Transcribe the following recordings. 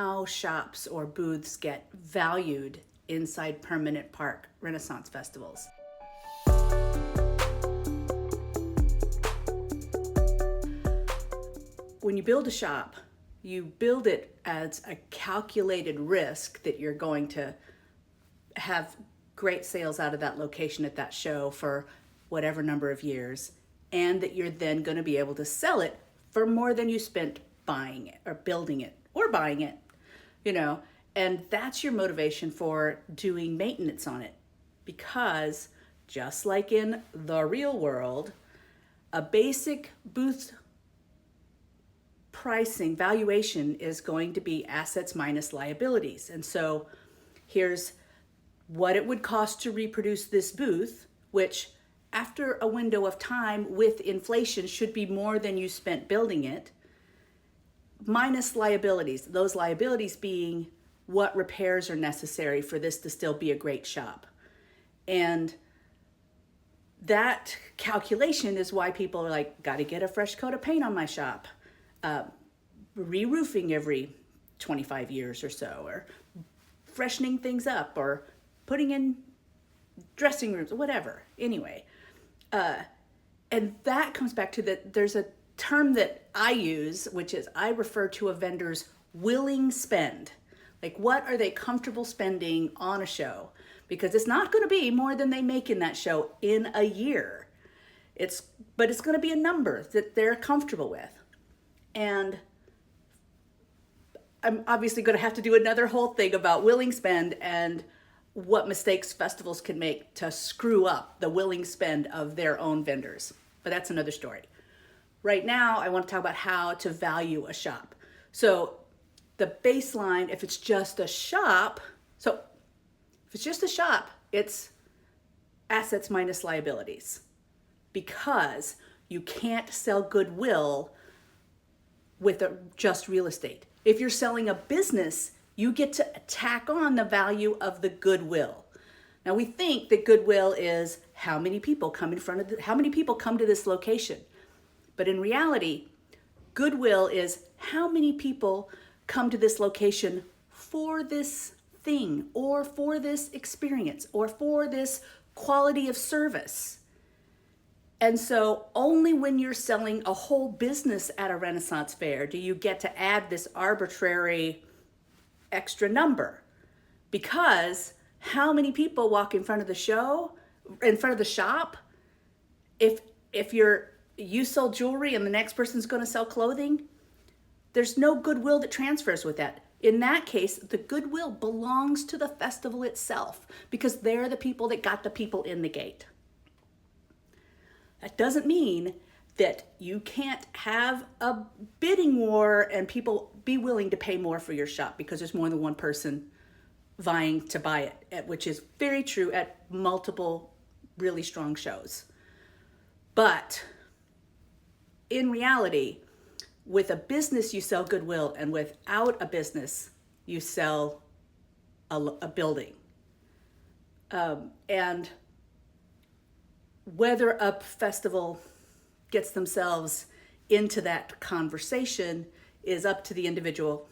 how shops or booths get valued inside permanent park Renaissance festivals. When you build a shop, you build it as a calculated risk that you're going to have great sales out of that location at that show for whatever number of years, and that you're then going to be able to sell it for more than you spent buying it or building it or buying it, and that's your motivation for doing maintenance on it. Because just like in the real world, a basic booth pricing valuation is going to be assets minus liabilities. And so here's what it would cost to reproduce this booth, which after a window of time with inflation should be more than you spent building it, minus liabilities. Those liabilities being what repairs are necessary for this to still be a great shop. And that calculation is why people are like, got to get a fresh coat of paint on my shop, re-roofing every 25 years or so, or freshening things up, or putting in dressing rooms, whatever. Anyway, and that comes back to that there's a term that I use, which is I refer to a vendor's willing spend. Like, what are they comfortable spending on a show? Because it's not going to be more than they make in that show in a year. But it's going to be a number that they're comfortable with. And I'm obviously going to have to do another whole thing about willing spend and what mistakes festivals can make to screw up the willing spend of their own vendors. But that's another story. Right now, I want to talk about how to value a shop. So the baseline, if it's just a shop, it's assets minus liabilities, because you can't sell goodwill with just real estate. If you're selling a business, you get to tack on the value of the goodwill. Now, we think that goodwill is how many people come to this location. But in reality, goodwill is how many people come to this location for this thing, or for this experience, or for this quality of service. And so only when you're selling a whole business at a Renaissance fair do you get to add this arbitrary extra number. Because how many people walk in front of the shop, if you sell jewelry and the next person's going to sell clothing, there's no goodwill that transfers with that. In that case, the goodwill belongs to the festival itself, because they're the people that got the people in the gate. That doesn't mean that you can't have a bidding war and people be willing to pay more for your shop because there's more than one person vying to buy it, which is very true at multiple really strong shows. But in reality, with a business, you sell goodwill, and without a business, you sell a building. And whether a festival gets themselves into that conversation is up to the individual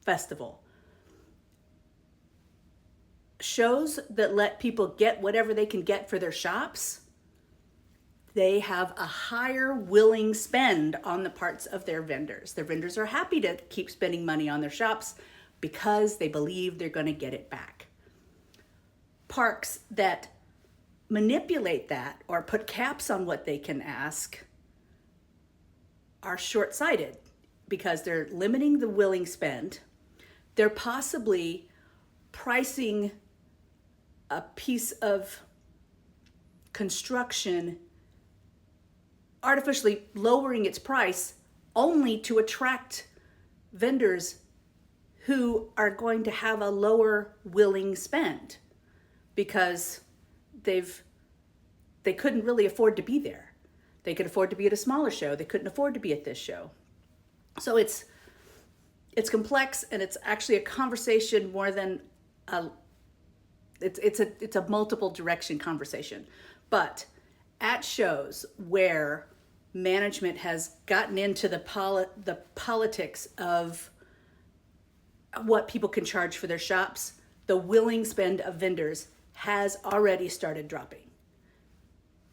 festival. Shows that let people get whatever they can get for their shops, they have a higher willing spend on the parts of their vendors. Their vendors are happy to keep spending money on their shops because they believe they're going to get it back. Parks that manipulate that or put caps on what they can ask are short-sighted because they're limiting the willing spend. They're possibly pricing a piece of construction, artificially lowering its price only to attract vendors who are going to have a lower willing spend because they couldn't really afford to be there. They could afford to be at a smaller show. They couldn't afford to be at this show. So it's complex, and it's actually a conversation more than it's a multiple direction conversation. But at shows where management has gotten into the politics of what people can charge for their shops, the willing spend of vendors has already started dropping,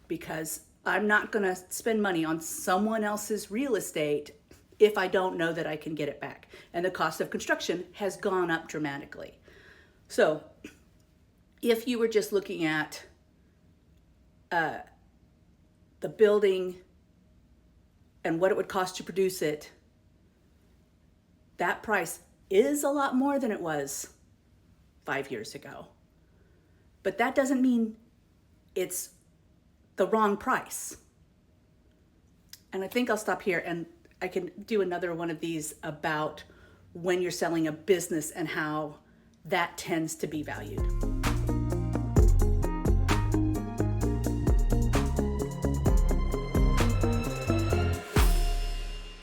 because I'm not going to spend money on someone else's real estate if I don't know that I can get it back. And the cost of construction has gone up dramatically. So if you were just looking at the building and what it would cost to produce it, that price is a lot more than it was 5 years ago. But that doesn't mean it's the wrong price. And I think I'll stop here, and I can do another one of these about when you're selling a business and how that tends to be valued.